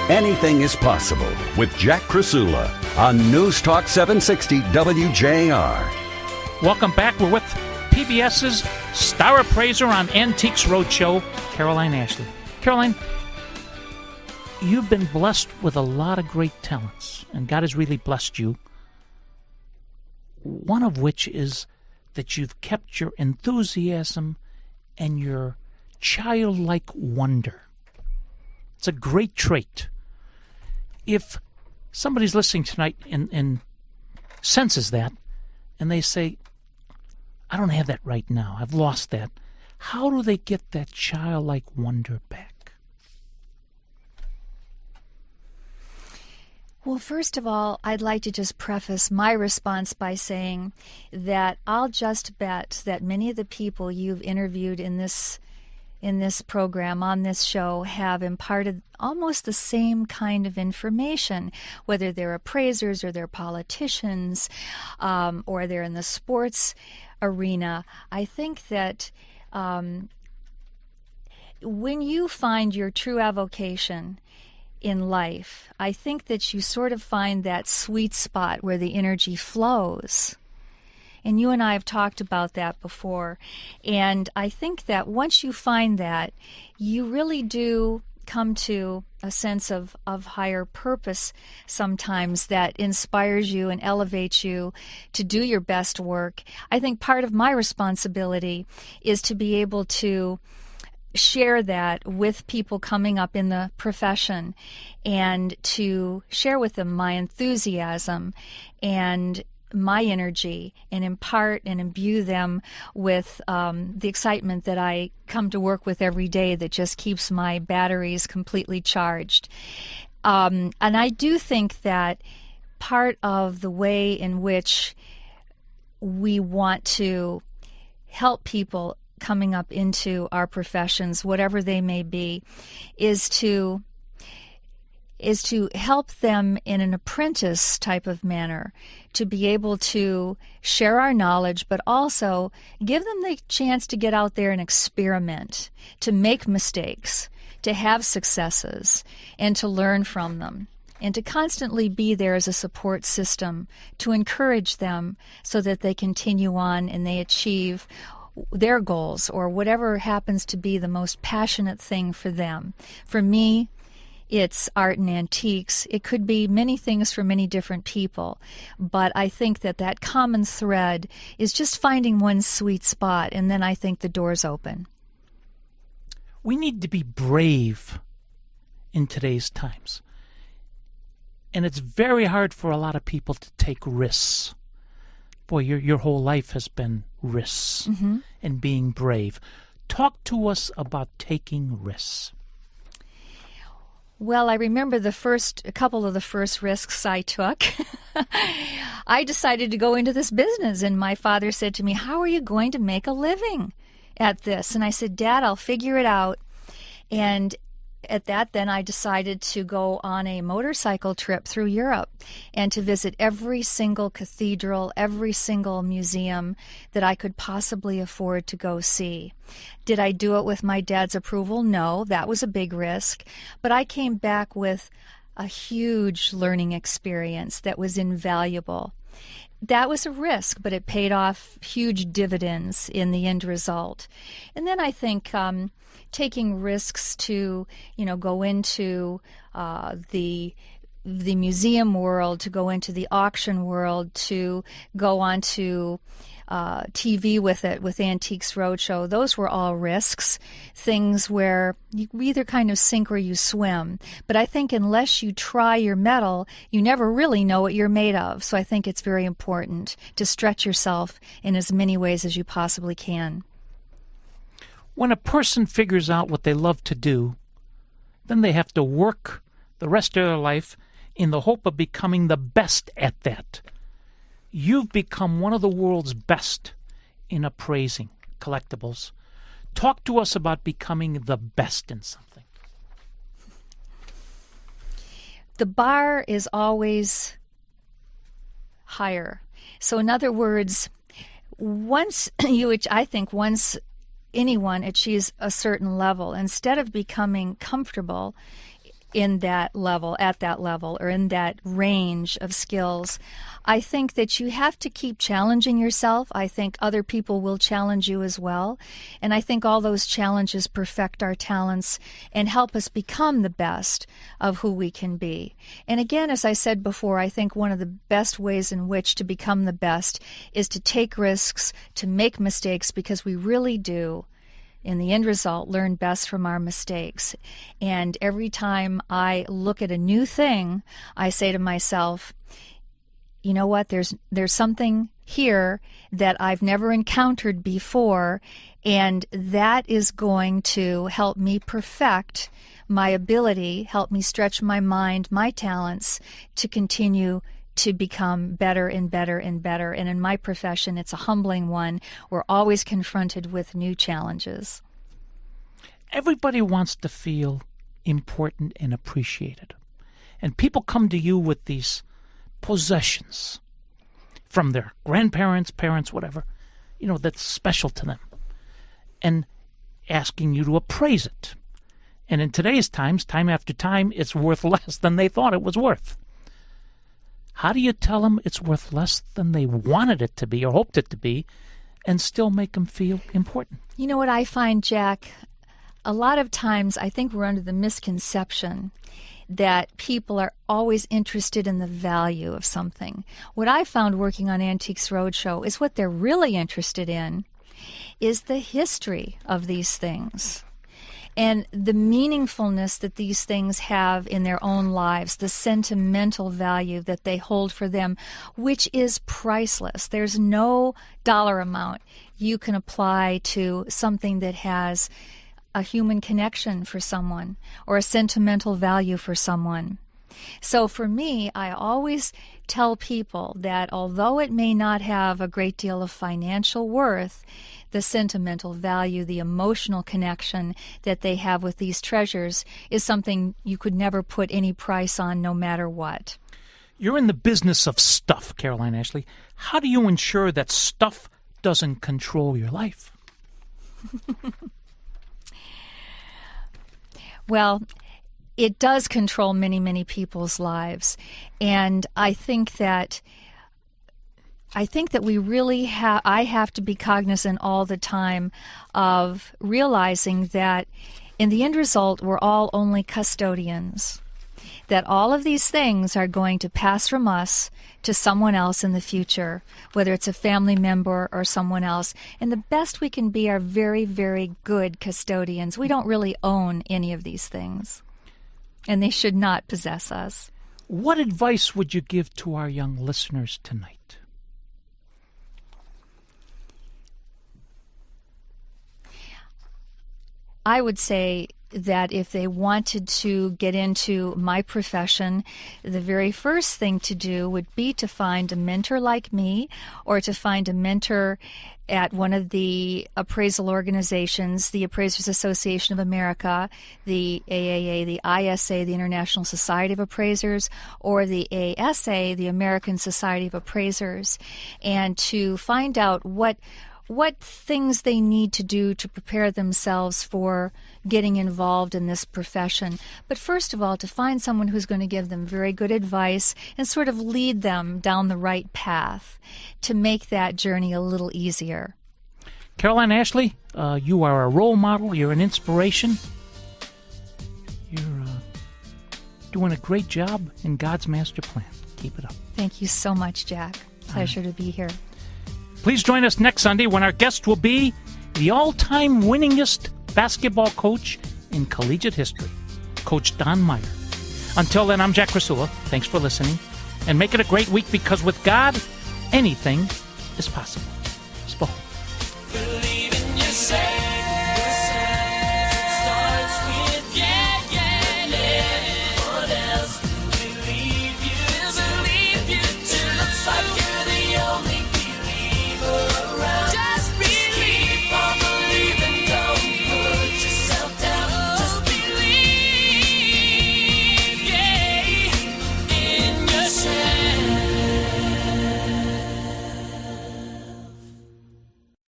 Anything is possible with Jack Krasula on News Talk 760 WJR. Welcome back. We're with PBS's star appraiser on Antiques Roadshow, Caroline Ashleigh. Caroline, you've been blessed with a lot of great talents, and God has really blessed you. One of which is that you've kept your enthusiasm and your childlike wonder. It's a great trait. If somebody's listening tonight and senses that, and they say, I don't have that right now, I've lost that, how do they get that childlike wonder back? Well, first of all, I'd like to just preface my response by saying that I'll just bet that many of the people you've interviewed in this program, on this show, have imparted almost the same kind of information, whether they're appraisers or they're politicians or they're in the sports arena. I think that when you find your true avocation in life, I think that you sort of find that sweet spot where the energy flows. And you and I have talked about that before. And I think that once you find that, you really do come to a sense of higher purpose sometimes that inspires you and elevates you to do your best work. I think part of my responsibility is to be able to share that with people coming up in the profession and to share with them my enthusiasm and my energy and impart and imbue them with the excitement that I come to work with every day that just keeps my batteries completely charged. And I do think that part of the way in which we want to help people coming up into our professions, whatever they may be, is to help them in an apprentice type of manner, to be able to share our knowledge, but also give them the chance to get out there and experiment, to make mistakes, to have successes, and to learn from them, and to constantly be there as a support system to encourage them so that they continue on and they achieve their goals or whatever happens to be the most passionate thing for them. For me, it's art and antiques. It could be many things for many different people, but I think that common thread is just finding one sweet spot, and then I think the door's open. We need to be brave in today's times. And it's very hard for a lot of people to take risks. Boy, your whole life has been risks and being brave. Talk to us about taking risks. Well, I remember a couple of the first risks I took. I decided to go into this business, and my father said to me, "How are you going to make a living at this?" And I said, "Dad, I'll figure it out." And at that, then I decided to go on a motorcycle trip through Europe and to visit every single cathedral, every single museum that I could possibly afford to go see. Did I do it with my dad's approval? No, that was a big risk. But I came back with a huge learning experience that was invaluable. That was a risk, but it paid off huge dividends in the end result. And then I think taking risks to, go into the museum world, to go into the auction world, to go onto TV with Antiques Roadshow, those were all risks, things where you either kind of sink or you swim. But I think unless you try your mettle, you never really know what you're made of. So I think it's very important to stretch yourself in as many ways as you possibly can. When a person figures out what they love to do, then they have to work the rest of their life in the hope of becoming the best at that. You've become one of the world's best in appraising collectibles. Talk to us about becoming the best in something. The bar is always higher. So in other words, once anyone achieves a certain level, instead of becoming comfortable in that level, at that level, or in that range of skills. I think that you have to keep challenging yourself. I think other people will challenge you as well. And I think all those challenges perfect our talents and help us become the best of who we can be. And again, as I said before, I think one of the best ways in which to become the best is to take risks, to make mistakes, because we really do, in the end result, learn best from our mistakes. And every time I look at a new thing, I say to myself, you know what, there's something here that I've never encountered before, and that is going to help me perfect my ability, help me stretch my mind, my talents, to continue to become better and better and better. And in my profession, it's a humbling one. We're always confronted with new challenges. Everybody wants to feel important and appreciated. And people come to you with these possessions from their grandparents, parents, whatever, that's special to them, and asking you to appraise it. And in today's times, time after time, it's worth less than they thought it was worth. How do you tell them it's worth less than they wanted it to be or hoped it to be, and still make them feel important? You know what I find, Jack? A lot of times I think we're under the misconception that people are always interested in the value of something. What I found working on Antiques Roadshow is what they're really interested in is the history of these things and the meaningfulness that these things have in their own lives, the sentimental value that they hold for them, which is priceless. There's no dollar amount you can apply to something that has a human connection for someone or a sentimental value for someone. So for me, I always tell people that although it may not have a great deal of financial worth, the sentimental value, the emotional connection that they have with these treasures is something you could never put any price on, no matter what. You're in the business of stuff, Caroline Ashleigh. How do you ensure that stuff doesn't control your life? Well, it does control many, many people's lives. And I think that we really I have to be cognizant all the time of realizing that in the end result, we're all only custodians. That all of these things are going to pass from us to someone else in the future, whether it's a family member or someone else. And the best we can be are very, very good custodians. We don't really own any of these things, and they should not possess us. What advice would you give to our young listeners tonight? I would say that if they wanted to get into my profession, the very first thing to do would be to find a mentor like me, or to find a mentor at one of the appraisal organizations, the Appraisers Association of America, the AAA, the ISA, the International Society of Appraisers, or the ASA, the American Society of Appraisers, and to find out what things they need to do to prepare themselves for getting involved in this profession. But first of all, to find someone who's going to give them very good advice and sort of lead them down the right path to make that journey a little easier. Caroline Ashleigh, you are a role model. You're an inspiration. You're doing a great job in God's master plan. Keep it up. Thank you so much, Jack. Pleasure to be here. Please join us next Sunday when our guest will be the all-time winningest basketball coach in collegiate history, Coach Don Meyer. Until then, I'm Jack Krasula. Thanks for listening, and make it a great week, because with God, anything is possible.